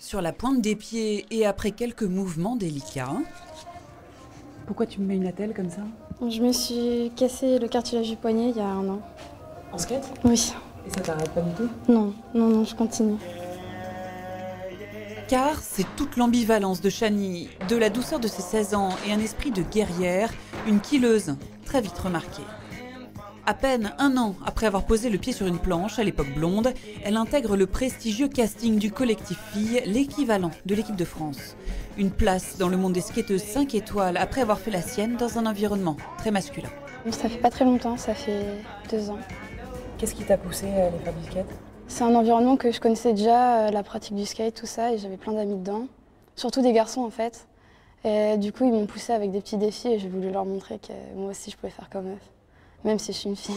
sur la pointe des pieds et après quelques mouvements délicats. Pourquoi tu me mets une attelle comme ça? Je me suis cassé le cartilage du poignet il y a 1 an. En skate? Oui. Et ça t'arrête pas du tout? Non, non, non, je continue. Car c'est toute l'ambivalence de Shani, de la douceur de ses 16 ans et un esprit de guerrière, une killeuse très vite remarquée. À peine 1 an après avoir posé le pied sur une planche, à l'époque blonde, elle intègre le prestigieux casting du collectif Filles, l'équivalent de l'équipe de France. Une place dans le monde des skateuses 5 étoiles après avoir fait la sienne dans un environnement très masculin. Ça fait pas très longtemps, ça fait 2 ans. Qu'est-ce qui t'a poussé à aller faire du skate? C'est un environnement que je connaissais déjà, la pratique du skate, tout ça, et j'avais plein d'amis dedans. Surtout des garçons en fait. Et du coup, ils m'ont poussé avec des petits défis et j'ai voulu leur mentrer que moi aussi je pouvais faire comme eux, même si je suis une fille.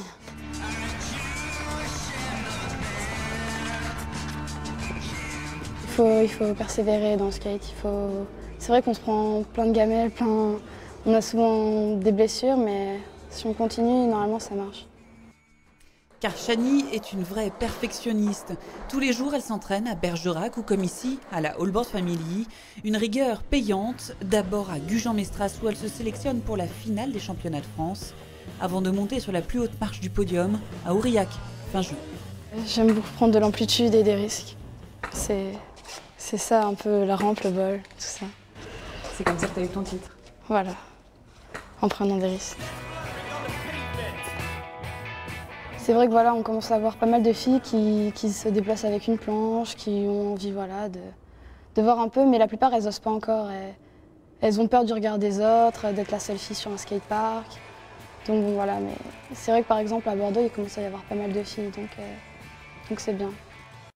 Il faut persévérer dans le skate. C'est vrai qu'on se prend plein de gamelles, on a souvent des blessures, mais si on continue, normalement ça marche. Car Shani est une vraie perfectionniste. Tous les jours, elle s'entraîne à Bergerac ou comme ici, à la Holborn Family. Une rigueur payante, d'abord à Gujan-Mestras où elle se sélectionne pour la finale des championnats de France, avant de monter sur la plus haute marche du podium, à Aurillac, fin juin. J'aime beaucoup prendre de l'amplitude et des risques. C'est ça un peu la rampe, le vol, tout ça. C'est comme ça que tu as eu ton titre? Voilà, en prenant des risques. C'est vrai que voilà, on commence à voir pas mal de filles qui se déplacent avec une planche, qui ont envie voilà, de voir un peu, mais la plupart elles n'osent pas encore. Elles ont peur du regard des autres, d'être la seule fille sur un skatepark. Donc bon, voilà, mais c'est vrai que par exemple à Bordeaux, il commence à y avoir pas mal de filles, donc c'est bien.